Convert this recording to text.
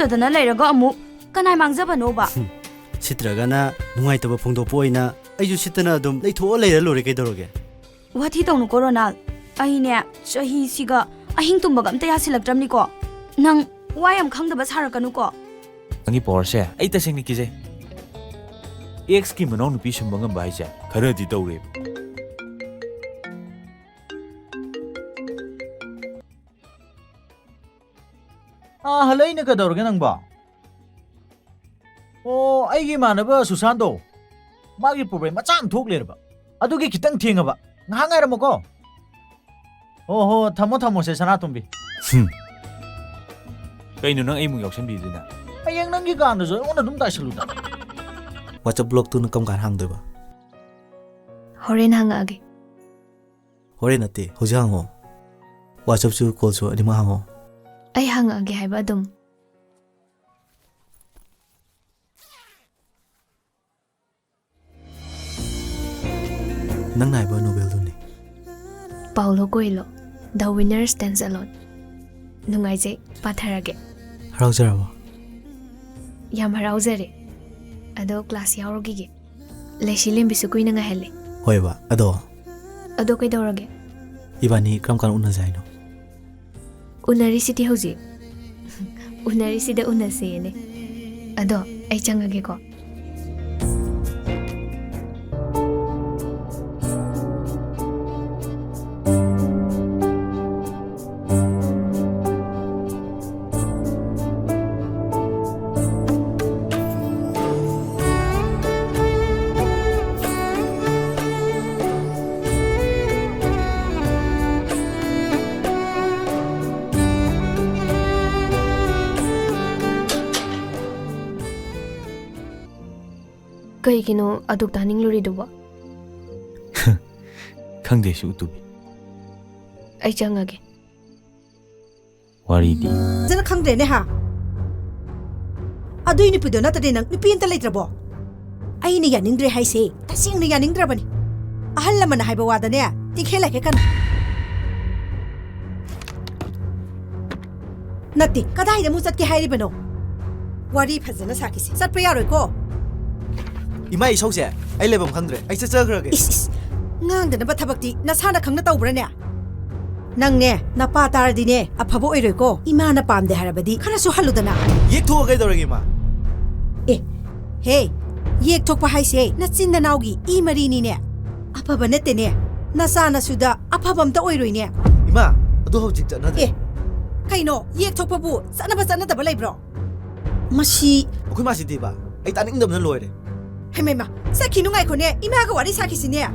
ꯗꯅ ꯂꯩꯔꯒ ꯑꯃꯨꯛ ꯀꯅꯥꯏ ꯃꯥꯡꯖꯕꯅꯣꯕ ꯁꯤꯠꯇ꯭ꯔꯒꯅ ꯅꯨꯡꯉꯥꯏꯇꯕ ꯐꯣꯡꯗꯣꯛꯄ ꯑꯣꯏꯅ ꯑꯩꯁꯨ ꯁꯤꯠꯇꯅ ꯑꯗꯨꯝ ꯂꯩꯊꯣꯛꯑ ꯂꯩꯔ ꯂꯣꯏꯔꯦ ꯀꯩꯗꯧꯔꯒꯦ ꯋꯥꯊꯤ ꯇꯧꯅꯨꯀꯣ ꯔꯣꯅꯥꯜ ꯑꯩꯅꯦ ꯆꯍꯤꯁꯤꯒ ꯑꯍꯤꯡ ꯇꯨꯝꯕꯒ ꯑꯝꯇ ꯌꯥꯁꯤꯜꯂꯛꯇ꯭ꯔꯕꯅꯤꯀꯣ ꯅꯪ ꯋꯥ ꯌꯥꯝ ꯈꯪꯗꯕ ꯁꯥꯔꯛꯀꯅꯨꯀꯣ ꯅꯪꯒꯤ ꯄꯋꯥꯔꯁꯦ ꯑꯩ ꯇꯁꯦꯡꯅ ꯀꯤꯖꯩ ꯑꯦꯛꯁꯀꯤ ꯃꯅꯥꯎ ꯅꯨꯄꯤ ꯁꯨꯝꯕ ꯉꯝꯕ ꯍꯥꯏꯁꯦ ꯈꯔꯗꯤ ꯇꯧꯔꯦꯕ ꯍꯜꯂꯣ ꯑꯩꯅ ꯀꯩꯗꯧꯔꯒꯦ ꯅꯪꯕꯣ ꯑꯣ ꯑꯩꯒꯤ ꯏꯃꯥꯟꯅꯕ ꯁꯨꯁꯥꯟꯇꯣ ꯃꯥꯒꯤ ꯄ꯭ꯔꯣꯕ꯭ꯂꯦꯝ ꯃꯆꯥ ꯑꯃ ꯊꯣꯛ ꯂꯩꯔꯕ ꯑꯗꯨꯒꯤ ꯈꯤꯇꯪ ꯊꯦꯡꯉꯕ ꯉꯥꯏꯍꯥꯛ ꯉꯥꯏꯔꯝꯃꯣꯀꯣ ꯍꯣ ꯊꯝꯃꯣ ꯁꯦ ꯁꯅꯥꯇꯣꯝꯕꯤ ꯀꯩꯅꯣ ꯅꯪ ꯑꯩꯃꯨꯛ ꯌꯥꯎꯁꯟꯕꯤꯗꯨꯅ ꯍꯌꯦꯡ ꯅꯪꯒꯤ ꯀꯥꯟꯗꯁꯨ ꯑꯩꯉꯣꯟꯗ ꯑꯗꯨꯝ ꯇꯥꯏꯁꯜꯂꯨꯗ ꯋꯥꯆꯞ ꯕ꯭ꯂꯣꯛꯇꯨꯅ ꯀꯔꯝ ꯀꯥꯟ ꯍꯥꯡꯗꯣꯏꯕ ꯍꯣꯔꯦꯟ ꯍꯪꯉꯛꯑꯒꯦ ꯍꯣꯔꯦꯟ ꯅꯠꯇꯦ ꯍꯧꯖꯤꯛ ꯍꯪꯉꯣ ꯋꯥꯆꯞꯁꯨ ꯀꯣꯜꯁꯨ ꯑꯅꯤꯃꯛ ꯍꯪꯉꯣ ꯑꯩ ꯍꯪꯉꯛꯑꯒꯦ ꯍꯥꯏꯕ ꯑꯗꯨꯝ ꯅꯪꯅ ꯍꯥꯏꯕ ꯅꯣꯕꯦꯜꯗꯨꯅꯤ ꯄꯥꯎꯂꯣ ꯀꯣꯏꯂꯣ ꯗ ꯋꯤꯅꯔ ꯁ꯭ꯇꯦꯟꯁ ꯑꯂꯣꯟ ꯅꯨꯡꯉꯥꯏꯖꯩ ꯄꯥꯊꯔꯒꯦ ꯍꯔꯥꯎꯖꯔꯕꯣ ꯌꯥꯝ ꯍꯔꯥꯎꯖꯔꯦ ꯑꯗꯣ ꯀ꯭ꯂꯥꯁ ꯌꯥꯎꯔꯨꯈꯤꯒꯦ ꯂꯩꯁꯤ ꯂꯦꯝꯕꯤꯁꯨ ꯀꯨꯏꯅ ꯉꯥꯏꯍꯜꯂꯦ ꯍꯣꯏꯕ ꯑꯗꯣ ꯀꯩꯗꯧꯔꯒꯦ ꯏꯕꯥꯅꯤ ꯀꯔꯝ ꯀꯥꯟ ꯎꯅꯖꯦ ꯍꯥꯏꯅꯣ ꯎꯅꯔꯤꯁꯤꯗꯤ ꯍꯧꯖꯤꯛ ꯎꯅꯔꯤꯁꯤꯗ ꯎꯅꯁꯦꯅꯦ ꯑꯗꯣ ꯑꯩ ꯆꯪꯉꯒꯦꯀꯣ ꯀꯩꯒꯤꯅꯣ ꯑꯗꯨꯛ ꯇꯥꯅꯤꯡꯂꯨꯔꯤꯗꯨꯕꯣ ꯈꯪꯗꯦ ꯁꯤ ꯎꯇꯨꯕꯤ ꯑꯩ ꯆꯪꯉꯒꯦ ꯋꯥꯔꯤꯗꯤ ꯖꯅ ꯈꯪꯗ꯭ꯔꯦꯅꯦ ꯍꯥ ꯑꯗꯨꯏ ꯅꯨꯄꯤꯗꯣ ꯅꯠꯇꯗꯤ ꯅꯪ ꯅꯨꯄꯤ ꯑꯝꯇ ꯂꯩꯇ꯭ꯔꯕꯣ ꯑꯩꯅ ꯌꯥꯅꯤꯡꯗ꯭ꯔꯦ ꯍꯥꯏꯁꯦ ꯇꯁꯦꯡꯅ ꯌꯥꯅꯤꯡꯗ꯭ꯔꯕꯅꯤ ꯑꯍꯜ ꯂꯃꯟꯅ ꯍꯥꯏꯕ ꯋꯥꯗꯅꯦ ꯇꯤꯡꯈꯦꯜꯂꯛꯀꯦ ꯀꯟꯅ ꯅꯠꯇꯦ ꯀꯗꯥꯏꯗ ꯑꯃꯨꯛ ꯆꯠꯀꯦ ꯍꯥꯏꯔꯤꯕꯅꯣ ꯋꯥꯔꯤ ꯐꯖꯅ ꯁꯥꯈꯤꯁꯤ ꯆꯠꯄ ꯌꯥꯔꯣꯏꯀꯣ ꯏꯃꯥ ꯏꯁꯧꯁꯦ ꯑꯩ ꯂꯩꯐꯝ ꯈꯪꯗ꯭ꯔꯦ ꯑꯩ ꯆꯠꯆꯈ꯭ꯔꯒꯦ ꯏꯁ ꯉꯥꯡꯗꯅꯕ ꯊꯕꯛꯇꯤ ꯅꯁꯥꯅ ꯈꯪꯅ ꯇꯧꯕ꯭ꯔꯅꯦ ꯅꯪꯅꯦ ꯅꯄꯥ ꯇꯥꯔꯗꯤꯅꯦ ꯑꯐꯕ ꯑꯣꯏꯔꯣꯏꯀꯣ ꯏꯃꯥꯅ ꯄꯥꯝꯗꯦ ꯍꯥꯏꯔꯕꯗꯤ ꯈꯔꯁꯨ ꯍꯜꯂꯨꯗꯅ ꯌꯦꯛꯊꯣꯛꯑ ꯀꯩꯗꯧꯔꯒꯦ ꯏꯃꯥ ꯍꯦ ꯌꯦꯛ ꯊꯣꯛꯄ ꯍꯥꯏꯁꯦ ꯅꯆꯤꯟ ꯅꯅꯥꯎꯒꯤ ꯏ ꯃꯔꯤꯅꯤꯅꯦ ꯑꯐꯕ ꯅꯠꯇꯦꯅꯦ ꯅꯆꯥꯅꯁꯨꯗ ꯑꯐꯕ ꯑꯝꯇ ꯑꯣꯏꯔꯣꯏꯅꯦ ꯏꯃꯥ ꯑꯗꯨ ꯍꯧꯖꯤꯛ ꯆꯠꯅꯗꯦ ꯀꯩꯅꯣ ꯌꯦꯛ ꯊꯣꯛꯄꯕꯨ ꯆꯠꯅꯗꯕ ꯂꯩꯕ꯭ꯔꯣ ꯃꯁꯤ ꯑꯩꯈꯣꯏ ꯃꯥꯁꯤꯗꯤꯕ ꯑꯩ ꯇꯥꯅꯤꯡꯗꯕꯅ ꯂꯣꯏꯔꯦ ꯍꯦꯃꯩꯃ ꯆꯠꯈꯤꯅꯨ ꯉꯥꯏꯈꯣꯅꯦ ꯏꯃꯥꯒ ꯋꯥꯔꯤ ꯁꯥꯈꯤꯁꯤꯅꯦ